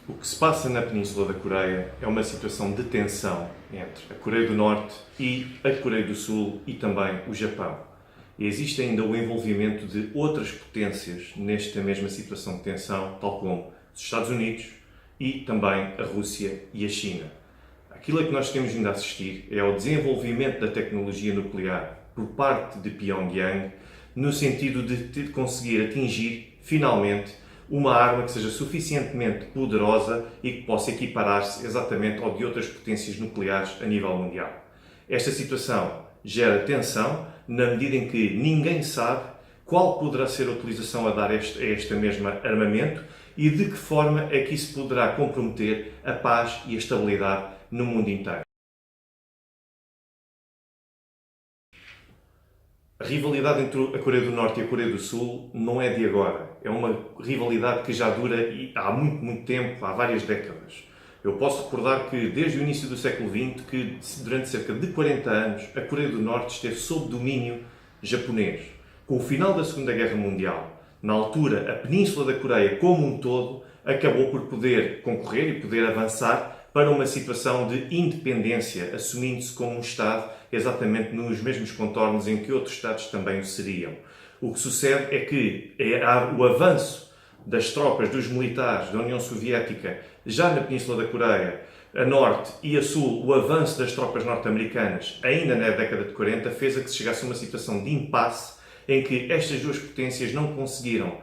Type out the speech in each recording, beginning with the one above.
O que se passa na Península da Coreia é uma situação de tensão entre a Coreia do Norte e a Coreia do Sul e também o Japão. E existe ainda o envolvimento de outras potências nesta mesma situação de tensão, tal como os Estados Unidos e também a Rússia e a China. Aquilo a que nós temos vindo a assistir é ao desenvolvimento da tecnologia nuclear por parte de Pyongyang, no sentido de conseguir atingir, finalmente, uma arma que seja suficientemente poderosa e que possa equiparar-se exatamente ao de outras potências nucleares a nível mundial. Esta situação gera tensão na medida em que ninguém sabe qual poderá ser a utilização a dar a este mesmo armamento e de que forma é que isso poderá comprometer a paz e a estabilidade no mundo inteiro. A rivalidade entre a Coreia do Norte e a Coreia do Sul não é de agora. É uma rivalidade que já dura há muito tempo, há várias décadas. Eu posso recordar que desde o início do século XX, que durante cerca de 40 anos, a Coreia do Norte esteve sob domínio japonês. Com o final da Segunda Guerra Mundial, na altura, a Península da Coreia como um todo acabou por poder concorrer e poder avançar para uma situação de independência, assumindo-se como um Estado exatamente nos mesmos contornos em que outros Estados também o seriam. O que sucede é que há o avanço das tropas, dos militares da União Soviética, já na Península da Coreia, a norte e a sul, o avanço das tropas norte-americanas, ainda na década de 40, fez a que se chegasse a uma situação de impasse em que estas duas potências não conseguiram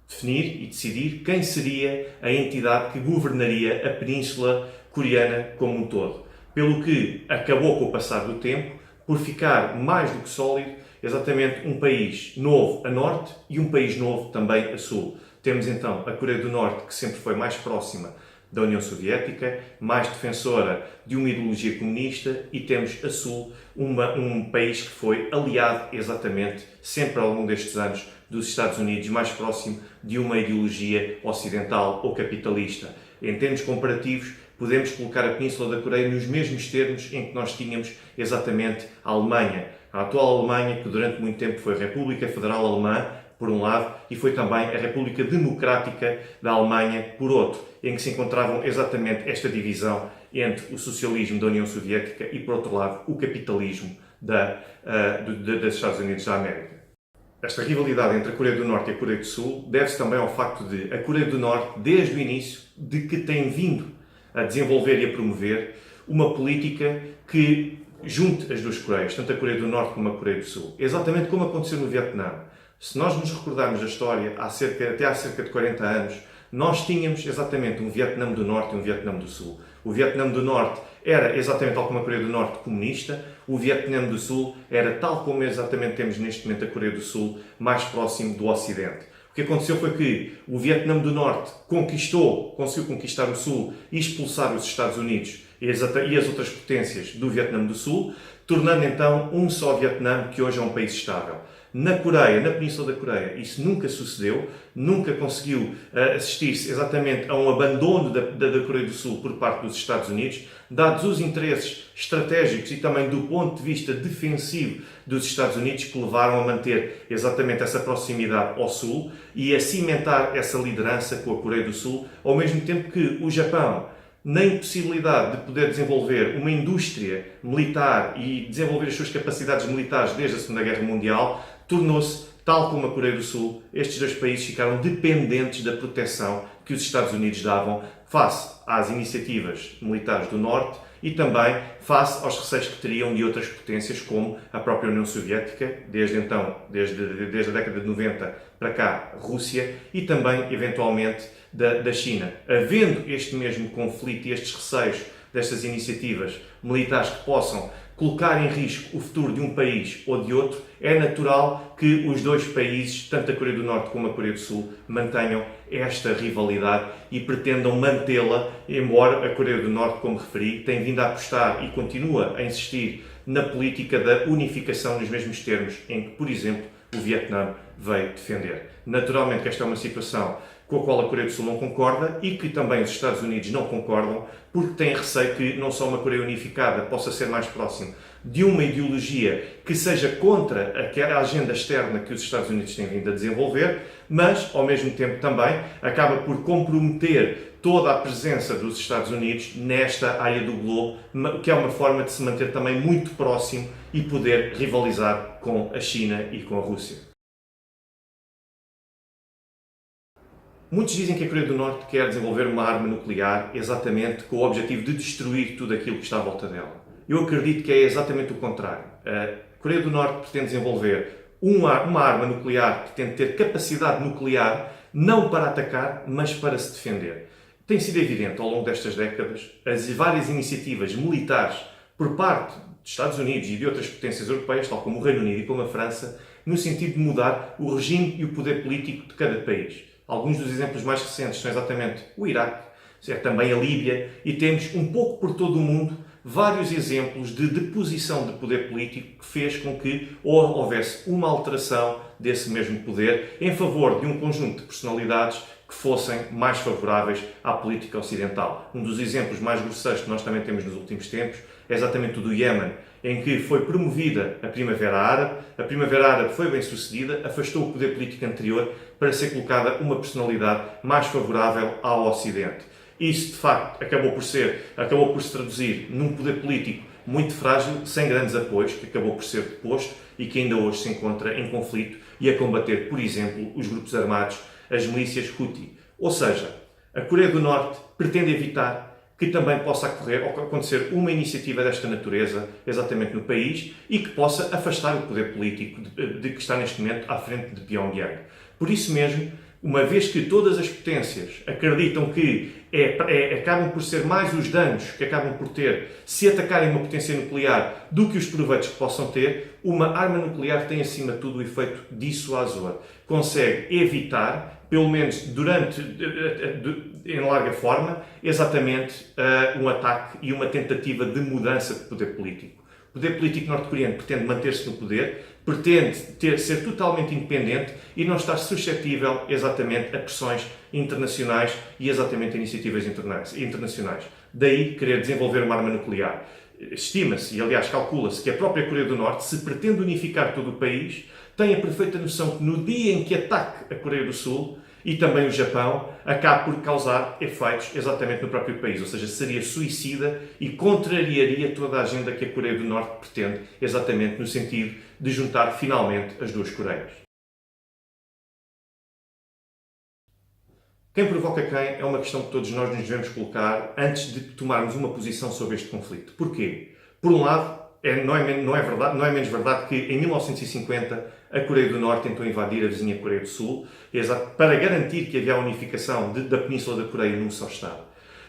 definir e decidir quem seria a entidade que governaria a Península Coreana como um todo. Pelo que acabou com o passar do tempo por ficar mais do que sólido exatamente um país novo a norte e um país novo também a sul. Temos então a Coreia do Norte, que sempre foi mais próxima da União Soviética, mais defensora de uma ideologia comunista, e temos a sul, um país que foi aliado exatamente sempre ao longo destes anos dos Estados Unidos, mais próximo de uma ideologia ocidental ou capitalista. Em termos comparativos, podemos colocar a Península da Coreia nos mesmos termos em que nós tínhamos exatamente a Alemanha. A atual Alemanha, que durante muito tempo foi a República Federal Alemã, por um lado, e foi também a República Democrática da Alemanha, por outro, em que se encontravam exatamente esta divisão entre o socialismo da União Soviética e, por outro lado, o capitalismo dos Estados Unidos da América. Esta rivalidade entre a Coreia do Norte e a Coreia do Sul deve-se também ao facto de a Coreia do Norte, desde o início, de que tem vindo a desenvolver e a promover uma política que junte as duas Coreias, tanto a Coreia do Norte como a Coreia do Sul. Exatamente como aconteceu no Vietnã. Se nós nos recordarmos da história, até há cerca de 40 anos, nós tínhamos exatamente um Vietnã do Norte e um Vietnã do Sul. O Vietnã do Norte era exatamente tal como a Coreia do Norte, comunista. O Vietnã do Sul era tal como exatamente temos neste momento a Coreia do Sul, mais próximo do Ocidente. O que aconteceu foi que o Vietnã do Norte conseguiu conquistar o Sul e expulsar os Estados Unidos e as outras potências do Vietnã do Sul, tornando então um só Vietnã, que hoje é um país estável. Na Coreia, na Península da Coreia, isso nunca sucedeu, nunca conseguiu assistir-se exatamente a um abandono da Coreia do Sul por parte dos Estados Unidos, dados os interesses estratégicos e também do ponto de vista defensivo dos Estados Unidos, que levaram a manter exatamente essa proximidade ao Sul e a cimentar essa liderança com a Coreia do Sul, ao mesmo tempo que o Japão, na impossibilidade de poder desenvolver uma indústria militar e desenvolver as suas capacidades militares desde a Segunda Guerra Mundial, tornou-se, tal como a Coreia do Sul, estes dois países ficaram dependentes da proteção que os Estados Unidos davam face às iniciativas militares do Norte e também face aos receios que teriam de outras potências, como a própria União Soviética, desde a década de 90 para cá, Rússia, e também, eventualmente, da China. Havendo este mesmo conflito e estes receios destas iniciativas militares que possam colocar em risco o futuro de um país ou de outro, é natural que os dois países, tanto a Coreia do Norte como a Coreia do Sul, mantenham esta rivalidade e pretendam mantê-la, embora a Coreia do Norte, como referi, tenha vindo a apostar e continua a insistir na política da unificação nos mesmos termos em que, por exemplo, o Vietnã veio defender. Naturalmente que esta é uma situação com a qual a Coreia do Sul não concorda e que também os Estados Unidos não concordam, porque têm receio que não só uma Coreia unificada possa ser mais próximo de uma ideologia que seja contra a agenda externa que os Estados Unidos têm vindo a desenvolver, mas, ao mesmo tempo, também acaba por comprometer toda a presença dos Estados Unidos nesta área do globo, que é uma forma de se manter também muito próximo e poder rivalizar com a China e com a Rússia. Muitos dizem que a Coreia do Norte quer desenvolver uma arma nuclear exatamente com o objetivo de destruir tudo aquilo que está à volta dela. Eu acredito que é exatamente o contrário. A Coreia do Norte pretende desenvolver uma arma nuclear que pretende ter capacidade nuclear não para atacar, mas para se defender. Tem sido evidente ao longo destas décadas as várias iniciativas militares por parte dos Estados Unidos e de outras potências europeias, tal como o Reino Unido e como a França, no sentido de mudar o regime e o poder político de cada país. Alguns dos exemplos mais recentes são exatamente o Iraque, também a Líbia, e temos um pouco por todo o mundo vários exemplos de deposição de poder político que fez com que houvesse uma alteração desse mesmo poder em favor de um conjunto de personalidades que fossem mais favoráveis à política ocidental. Um dos exemplos mais grosseiros que nós também temos nos últimos tempos é exatamente o do Iémen, em que foi promovida a Primavera Árabe. A Primavera Árabe foi bem sucedida, afastou o poder político anterior para ser colocada uma personalidade mais favorável ao Ocidente. Isso, de facto, acabou por se traduzir num poder político muito frágil, sem grandes apoios, que acabou por ser deposto e que ainda hoje se encontra em conflito e a combater, por exemplo, os grupos armados, as milícias Houthi. Ou seja, a Coreia do Norte pretende evitar que também possa acontecer uma iniciativa desta natureza exatamente no país e que possa afastar o poder político de que está neste momento à frente de Pyongyang. Por isso mesmo, uma vez que todas as potências acreditam que acabam por ser mais os danos que acabam por ter se atacarem uma potência nuclear do que os proveitos que possam ter, uma arma nuclear tem acima de tudo o efeito dissuasor. Consegue evitar, pelo menos em larga forma, exatamente um ataque e uma tentativa de mudança de poder político. O poder político norte-coreano pretende manter-se no poder, pretende ser totalmente independente e não estar suscetível exatamente a pressões internacionais e exatamente a iniciativas internacionais. Daí querer desenvolver uma arma nuclear. Estima-se, e aliás calcula-se, que a própria Coreia do Norte, se pretende unificar todo o país, tem a perfeita noção que no dia em que ataque a Coreia do Sul e também o Japão, acaba por causar efeitos exatamente no próprio país, ou seja, seria suicida e contrariaria toda a agenda que a Coreia do Norte pretende, exatamente no sentido de juntar finalmente as duas Coreias. Quem provoca quem é uma questão que todos nós nos devemos colocar antes de tomarmos uma posição sobre este conflito. Porquê? Por um lado, não é menos verdade que em 1950 a Coreia do Norte tentou invadir a vizinha Coreia do Sul para garantir que havia a unificação da Península da Coreia num só Estado.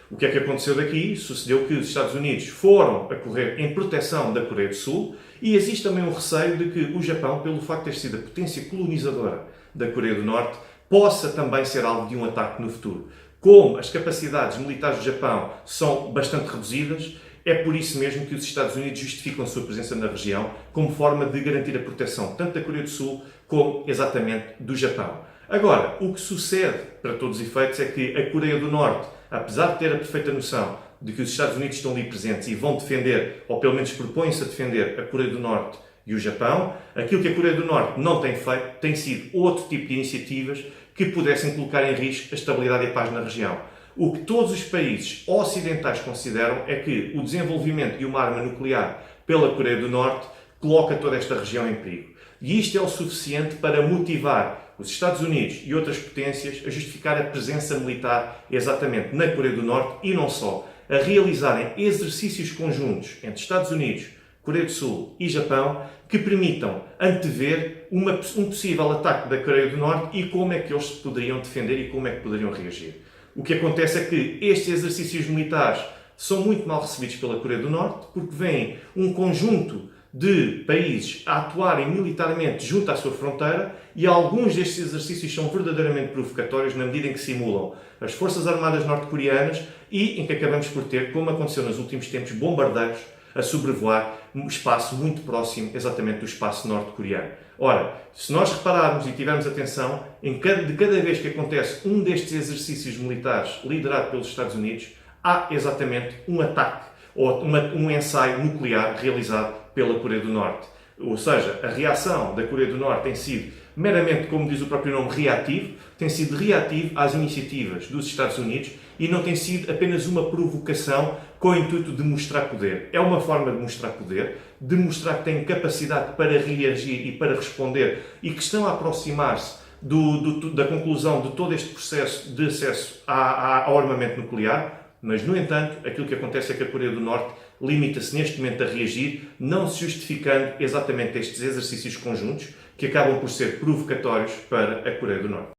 O que é que aconteceu daqui? Sucedeu que os Estados Unidos foram a correr em proteção da Coreia do Sul e existe também um receio de que o Japão, pelo facto de ter sido a potência colonizadora da Coreia do Norte, possa também ser alvo de um ataque no futuro. Como as capacidades militares do Japão são bastante reduzidas, é por isso mesmo que os Estados Unidos justificam a sua presença na região como forma de garantir a proteção tanto da Coreia do Sul como exatamente do Japão. Agora, o que sucede, para todos os efeitos, é que a Coreia do Norte, apesar de ter a perfeita noção de que os Estados Unidos estão ali presentes e vão defender, ou pelo menos propõem-se a defender, a Coreia do Norte e o Japão, aquilo que a Coreia do Norte não tem feito tem sido outro tipo de iniciativas que pudessem colocar em risco a estabilidade e a paz na região. O que todos os países ocidentais consideram é que o desenvolvimento de uma arma nuclear pela Coreia do Norte coloca toda esta região em perigo. E isto é o suficiente para motivar os Estados Unidos e outras potências a justificar a presença militar exatamente na Coreia do Norte e não só, a realizarem exercícios conjuntos entre Estados Unidos, Coreia do Sul e Japão que permitam antever um possível ataque da Coreia do Norte e como é que eles se poderiam defender e como é que poderiam reagir. O que acontece é que estes exercícios militares são muito mal recebidos pela Coreia do Norte porque vem um conjunto de países a atuarem militarmente junto à sua fronteira e alguns destes exercícios são verdadeiramente provocatórios na medida em que simulam as Forças Armadas norte-coreanas e em que acabamos por ter, como aconteceu nos últimos tempos, bombardeiros a sobrevoar um espaço muito próximo exatamente do espaço norte-coreano. Ora, se nós repararmos e tivermos atenção, de cada vez que acontece um destes exercícios militares liderado pelos Estados Unidos, há exatamente um ataque ou um ensaio nuclear realizado pela Coreia do Norte. Ou seja, a reação da Coreia do Norte tem sido meramente, como diz o próprio nome, reativo, tem sido reativo às iniciativas dos Estados Unidos e não tem sido apenas uma provocação com o intuito de mostrar poder. É uma forma de mostrar poder, de mostrar que têm capacidade para reagir e para responder e que estão a aproximar-se da conclusão de todo este processo de acesso ao armamento nuclear, mas, no entanto, aquilo que acontece é que a Coreia do Norte limita-se neste momento a reagir, não se justificando exatamente estes exercícios conjuntos que acabam por ser provocatórios para a Coreia do Norte.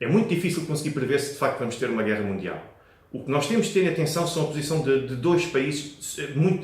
É muito difícil conseguir prever se de facto vamos ter uma guerra mundial. O que nós temos de ter atenção são a posição de dois países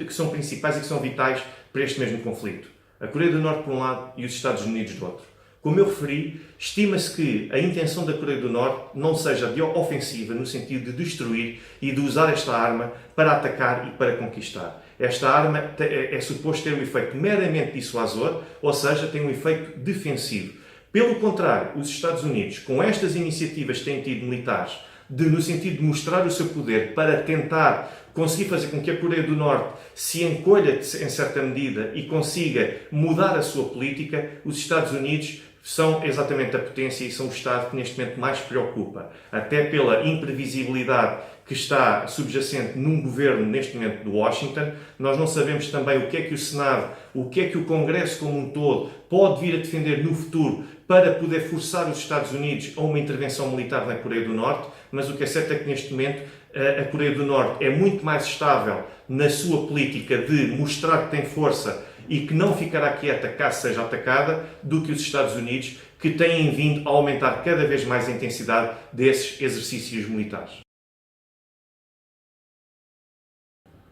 que são principais e que são vitais para este mesmo conflito. A Coreia do Norte por um lado e os Estados Unidos do outro. Como eu referi, estima-se que a intenção da Coreia do Norte não seja de ofensiva no sentido de destruir e de usar esta arma para atacar e para conquistar. Esta arma é suposto ter um efeito meramente dissuasor, ou seja, tem um efeito defensivo. Pelo contrário, os Estados Unidos, com estas iniciativas que têm tido militares, no sentido de mostrar o seu poder para tentar conseguir fazer com que a Coreia do Norte se encolha em certa medida e consiga mudar a sua política, os Estados Unidos são exatamente a potência e são o Estado que neste momento mais preocupa, até pela imprevisibilidade que está subjacente num governo neste momento de Washington. Nós não sabemos também o que é que o Senado, o que é que o Congresso como um todo pode vir a defender no futuro para poder forçar os Estados Unidos a uma intervenção militar na Coreia do Norte, mas o que é certo é que neste momento a Coreia do Norte é muito mais estável na sua política de mostrar que tem força e que não ficará quieta caso seja atacada, do que os Estados Unidos, que têm vindo a aumentar cada vez mais a intensidade desses exercícios militares.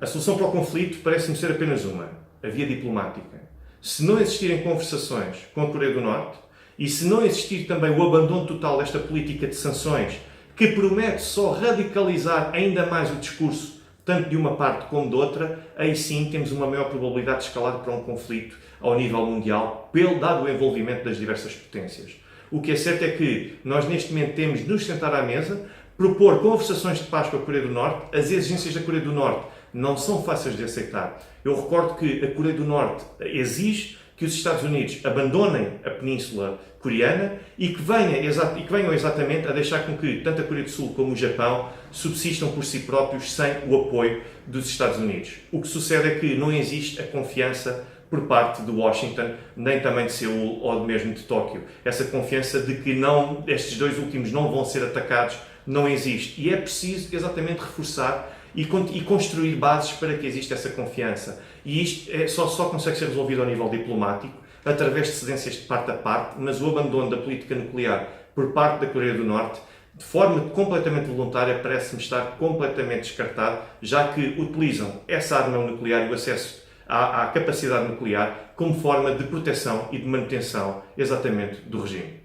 A solução para o conflito parece-me ser apenas uma, a via diplomática. Se não existirem conversações com a Coreia do Norte e se não existir também o abandono total desta política de sanções que promete só radicalizar ainda mais o discurso tanto de uma parte como de outra, aí sim temos uma maior probabilidade de escalar para um conflito ao nível mundial, dado o envolvimento das diversas potências. O que é certo é que nós neste momento temos de nos sentar à mesa, propor conversações de paz com a Coreia do Norte. As exigências da Coreia do Norte não são fáceis de aceitar. Eu recordo que a Coreia do Norte exige que os Estados Unidos abandonem a Península Coreana e que venham exatamente a deixar com que tanto a Coreia do Sul como o Japão subsistam por si próprios sem o apoio dos Estados Unidos. O que sucede é que não existe a confiança por parte de Washington, nem também de Seul ou mesmo de Tóquio. Essa confiança de que estes dois últimos não vão ser atacados não existe. E é preciso exatamente reforçar e construir bases para que exista essa confiança. E isto só consegue ser resolvido ao nível diplomático, através de cedências de parte a parte, mas o abandono da política nuclear por parte da Coreia do Norte, de forma completamente voluntária, parece-me estar completamente descartado, já que utilizam essa arma nuclear e o acesso à capacidade nuclear como forma de proteção e de manutenção exatamente do regime.